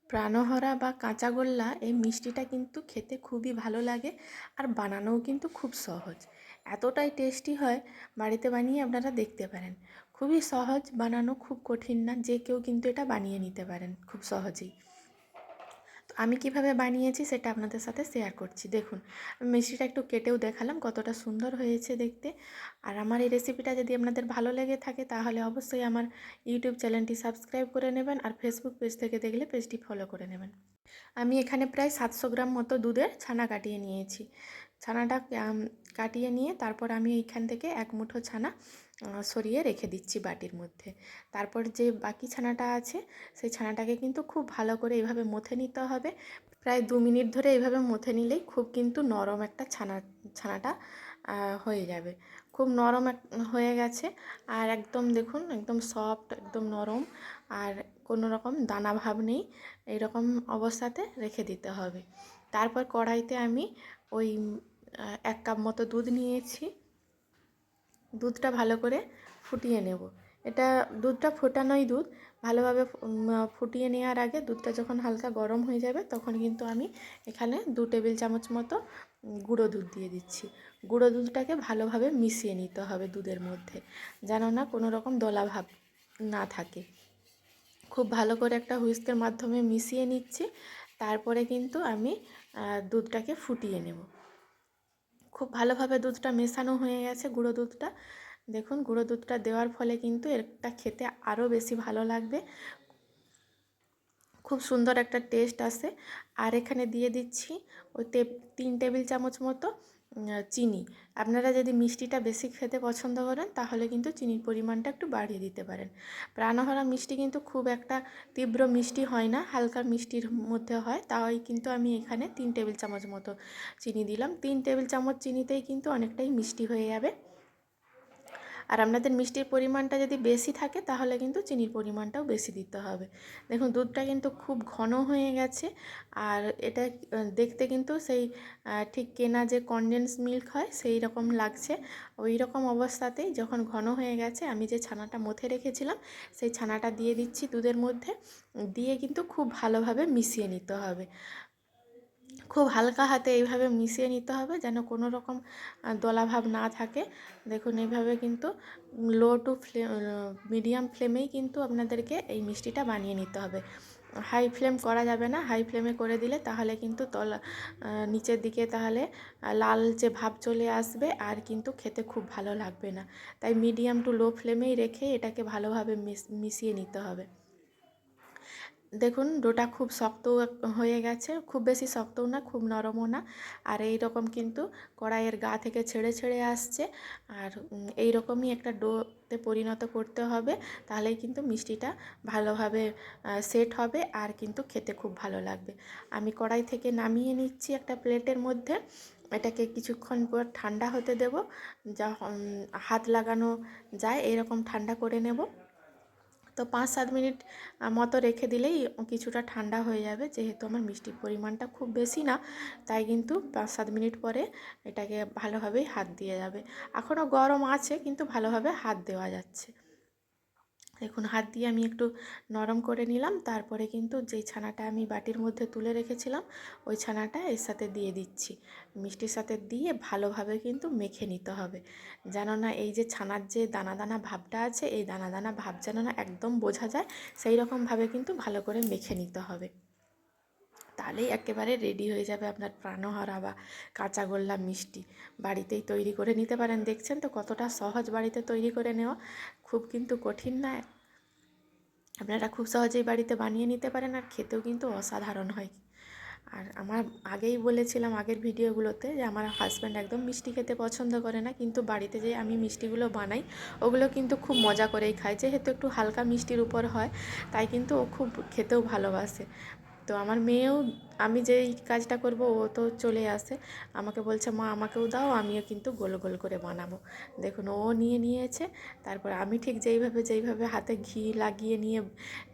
প্রাণহরা বা কাঁচাগোল্লা এই মিষ্টিটা কিন্তু খেতে খুবই ভালো লাগে আর বানানোও কিন্তু খুব সহজ। এতটাই টেস্টি হয়, বাড়িতে বানিয়ে আপনারা দেখতে পারেন। খুবই সহজ বানানো, খুব কঠিন না, যে কেউ কিন্তু এটা বানিয়ে নিতে পারেন খুব সহজেই। তো আমি কিভাবে বানিয়েছি সেটা আপনাদের সাথে শেয়ার করছি। দেখুন, মিষ্টিটা একটু কেটেও দেখালাম কতটা সুন্দর হয়েছে দেখতে। আর আমার এই রেসিপিটা যদি আপনাদের ভালো লেগে থাকে তাহলে অবশ্যই আমার ইউটিউব চ্যানেলটি সাবস্ক্রাইব করে নেবেন, আর ফেসবুক পেজ থেকে দেখলে পেজটি ফলো করে নেবেন। আমি এখানে প্রায় 700 গ্রাম মতো দুধের ছানা কাটিয়ে নিয়েছি। ছানাটা কাটিয়ে নিয়ে তারপর আমি এইখান থেকে এক মুঠো ছানা সরিয়ে রেখে দিচ্ছি বাটির মধ্যে। তারপর যে বাকি ছানাটা আছে সেই ছানাটাকে কিন্তু খুব ভালো করে এইভাবে মথে নিতে হবে। প্রায় 2 মিনিট ধরে এইভাবে মথে নিলেই খুব কিন্তু নরম একটা ছানাটা হয়ে যাবে। খুব নরম হয়ে গেছে, আর একদম দেখুন একদম সফট, একদম নরম, আর কোনো রকম দানা ভাব নেই। এইরকম অবস্থাতে রেখে দিতে হবে। তারপর কড়াইতে আমি ওই 1 কাপ মতো দুধ নিয়েছি। দুধটা ভালো করে ফুটিয়ে নেব। এটা দুধটা ফোটানোই দুধ। ভালোভাবে ফুটিয়ে নেওয়ার আগে দুধটা যখন হালকা গরম হয়ে যাবে তখন কিন্তু আমি এখানে 2 টেবিল চামচ মতো গুঁড়ো দুধ দিয়ে দিচ্ছি। গুঁড়ো দুধটাকে ভালোভাবে মিশিয়ে নিতে হবে দুধের মধ্যে, যেন না কোনো রকম দলা ভাব না থাকে। খুব ভালো করে একটা হুইস্কের মাধ্যমে মিশিয়ে নিচ্ছি। তারপরে কিন্তু আমি দুধটাকে ফুটিয়ে নেব। খুব ভালোভাবে দুধটা মেশানো হয়ে গেছে, গুঁড়ো দুধটা। দেখুন, গুঁড়ো দুধটা দেওয়ার ফলে কিন্তু এটা খেতে আরও বেশি ভালো লাগবে, খুব সুন্দর একটা টেস্ট আসে। আর এখানে দিয়ে দিচ্ছি ওই 3 টেবিল চামচ মতো চিনি। আপনারা যদি মিষ্টিটা বেশি খেতে পছন্দ করেন তাহলে কিন্তু চিনির পরিমাণটা একটু বাড়িয়ে দিতে পারেন। প্রাণহরা মিষ্টি কিন্তু খুব একটা তীব্র মিষ্টি হয় না, হালকা মিষ্টির মধ্যে হয়। তাই কিন্তু আমি এখানে 3 টেবিল চামচ মতো চিনি দিলাম। 3 টেবিল চামচ চিনিতেই কিন্তু অনেকটাই মিষ্টি হয়ে যাবে। আর আপনাদের মিষ্টির পরিমাণটা যদি বেশি থাকে তাহলে কিন্তু চিনির পরিমাণটাও বেশি দিতে হবে। দেখুন, দুধটা কিন্তু খুব ঘন হয়ে গেছে, আর এটা দেখতে কিন্তু সেই ঠিক কেনা যে কনডেন্স মিল্ক হয় সেই রকম লাগছে। ওই রকম অবস্থাতেই যখন ঘন হয়ে গেছে আমি যে ছানাটা মথে রেখেছিলাম সেই ছানাটা দিয়ে দিচ্ছি দুধের মধ্যে। দিয়ে কিন্তু খুব ভালোভাবে মিশিয়ে নিতে হবে। খুব হালকা হাতে এইভাবে মিশিয়ে নিতে হবে যেন কোনো রকম দলাভাব না থাকে। দেখুন, এইভাবে কিন্তু লো টু মিডিয়াম ফ্লেমেই কিন্তু আপনাদেরকে এই মিষ্টিটা বানিয়ে নিতে হবে। হাই ফ্লেম করা যাবে না। হাই ফ্লেমে করে দিলে তাহলে কিন্তু নিচের দিকে তাহলে লাল যে ভাব চলে আসবে, আর কিন্তু খেতে খুব ভালো লাগবে না। তাই মিডিয়াম টু লো ফ্লেমেই রেখে এটাকে ভালোভাবে মিশিয়ে নিতে হবে। দেখুন, ডোটা খুব শক্ত হয়ে গেছে, খুব বেশি শক্তও না, খুব নরমও না। আর এই রকম কিন্তু কড়াইয়ের গা থেকে ছেড়ে ছেড়ে আসছে। আর এই রকমই একটা ডোতে পরিণত করতে হবে, তাহলেই কিন্তু মিষ্টিটা ভালোভাবে সেট হবে, আর কিন্তু খেতে খুব ভালো লাগবে। আমি কড়াই থেকে নামিয়ে নিচ্ছি একটা প্লেটের মধ্যে। এটাকে কিছুক্ষণ পর ঠান্ডা হতে দেব, যা হাত লাগানো যায় এরকম ঠান্ডা করে নেব। তো 5-7 মিনিট মতো রেখে দিলেই কিছুটা ঠান্ডা হয়ে যাবে। যেহেতু আমার মিষ্টির পরিমাণটা খুব বেশি না, তাই কিন্তু 5-7 মিনিট পরে এটাকে ভালোভাবেই হাত দিয়ে যাবে। এখনও গরম আছে কিন্তু ভালোভাবে হাত দেওয়া যাচ্ছে। দেখুন, হাত দিয়ে আমি একটু নরম করে নিলাম। তারপরে কিন্তু যেই ছানাটা আমি বাটির মধ্যে তুলে রেখেছিলাম ওই ছানাটা এর সাথে দিয়ে দিচ্ছি। মিষ্টির সাথে দিয়ে ভালোভাবে কিন্তু মেখে নিতে হবে, যেন না এই যে ছানার যে দানা দানা ভাবটা আছে এই দানা দানা ভাব যেন না একদম বোঝা যায়, সেই রকমভাবে কিন্তু ভালো করে মেখে নিতে হবে। তাহলেই একেবারে রেডি হয়ে যাবে আপনার প্রাণহারা বা কাঁচাগোল্লা মিষ্টি। বাড়িতেই তৈরি করে নিতে পারেন। দেখছেন তো কতটা সহজ বাড়িতে তৈরি করে নেওয়া, খুব কিন্তু কঠিন না। আপনারা খুব সহজেই বাড়িতে বানিয়ে নিতে পারেন, আর খেতেও কিন্তু অসাধারণ হয়। আর আমার আগেই বলেছিলাম আগের ভিডিওগুলোতে যে আমার হাজব্যান্ড একদম মিষ্টি খেতে পছন্দ করে না, কিন্তু বাড়িতে যে আমি মিষ্টিগুলো বানাই ওগুলো কিন্তু খুব মজা করেই খায়। যেহেতু একটু হালকা মিষ্টির উপর হয় তাই কিন্তু ও খুব খেতেও ভালোবাসে। তো আমার মেয়েও, আমি যেই কাজটা করব ও তো চলে আসে, আমাকে বলছে মা আমাকেও দাও, আমিও কিন্তু গোল গোল করে বানাবো। দেখুন, ও নিয়ে নিয়েছে। তারপর আমি ঠিক যেইভাবে হাতে ঘি লাগিয়ে নিয়ে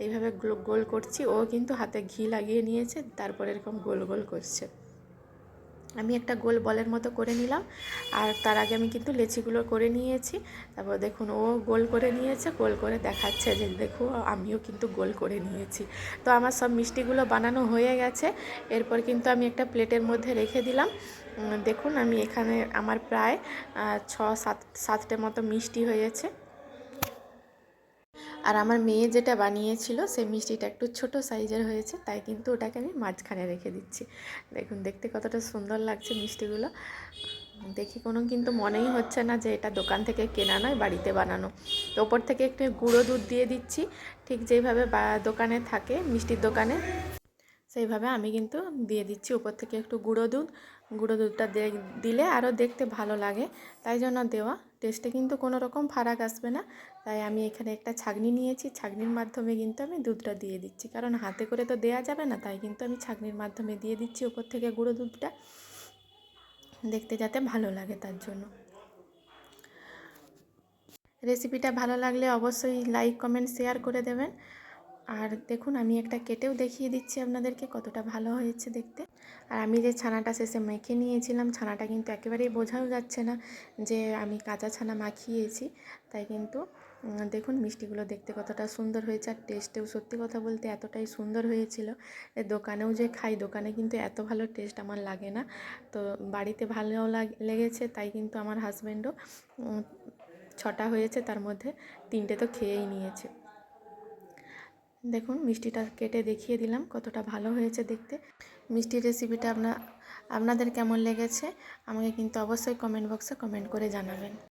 এইভাবে গোল করছি, ও কিন্তু হাতে ঘি লাগিয়ে নিয়েছে, তারপর এরকম গোল গোল করছে। আমি একটা গোল বলের মতো করে নিলাম, আর তার আগে আমি কিন্তু লেচিগুলো করে নিয়েছি। তারপর দেখুন ও গোল করে নিয়েছে, গোল করে দেখাচ্ছে যে দেখো আমিও কিন্তু গোল করে নিয়েছি। তো আমার সব মিষ্টিগুলো বানানো হয়ে গেছে। এরপর কিন্তু আমি একটা প্লেটের মধ্যে রেখে দিলাম। দেখুন আমি এখানে আমার প্রায় 6-7টে মতো মিষ্টি হয়েছে। আর আমার মেয়ে যেটা বানিয়েছিল সেই মিষ্টিটা একটু ছোট সাইজের হয়েছে, তাই কিন্তু ওটাকে আমি মাঝখানে রেখে দিচ্ছি। দেখুন দেখতে কতটা সুন্দর লাগছে মিষ্টিগুলো। দেখি কোনো কিন্তু মনেই হচ্ছে না যে এটা দোকান থেকে কেনা নয়, বাড়িতে বানানো। তো ওপর থেকে একটু গুঁড়ো দুধ দিয়ে দিচ্ছি, ঠিক যেইভাবে দোকানে থাকে মিষ্টির দোকানে সেইভাবে আমি কিন্তু দিয়ে দিচ্ছি উপর থেকে একটু গুঁড়ো দুধটা দিলে আরও দেখতে ভালো লাগে, তাই জন্য দেওয়া। টেস্টে কিন্তু কোনো রকম ফারাক আসবে না। তাই আমি এখানে একটা ছাঁকনি নিয়েছি, ছাঁকনির মাধ্যমে কিন্তু আমি দুধটা দিয়ে দিচ্ছি, কারণ হাতে করে তো দেওয়া যাবে না, তাই কিন্তু আমি ছাঁকনির মাধ্যমে দিয়ে দিচ্ছি উপর থেকে গুঁড়ো দুধটা, দেখতে যাতে ভালো লাগে তার জন্য। রেসিপিটা ভালো লাগলে অবশ্যই লাইক কমেন্ট শেয়ার করে দেবেন। আর দেখুন আমি একটা কেটেও দেখিয়ে দিচ্ছি আপনাদেরকে কতটা ভালো হয়েছে দেখতে। আর আমি যে ছানাটা শেষে মেখে নিয়েছিলাম, ছানাটা কিন্তু একেবারেই বোঝাও যাচ্ছে না যে আমি কাঁচা ছানা মাখিয়েছি। তাই কিন্তু দেখুন মিষ্টিগুলো দেখতে কতটা সুন্দর হয়েছে, আর টেস্টেও সত্যি কথা বলতে এতটাই সুন্দর হয়েছিল। দোকানেও যে খাই, দোকানে কিন্তু এত ভালো টেস্ট আমার লাগে না। তো বাড়িতে ভালো লেগেছে, তাই কিন্তু আমার হাজব্যান্ডও 6টা হয়েছে, তার মধ্যে 3টে তো খেয়েই নিয়েছে। দেখুন মিষ্টিটা কেটে দেখিয়ে দিলাম কতটা ভালো হয়েছে দেখতে। মিষ্টির রেসিপিটা আপনাদের কেমন লেগেছে আমাকে কিন্তু অবশ্যই কমেন্ট বক্সে কমেন্ট করে জানাবেন।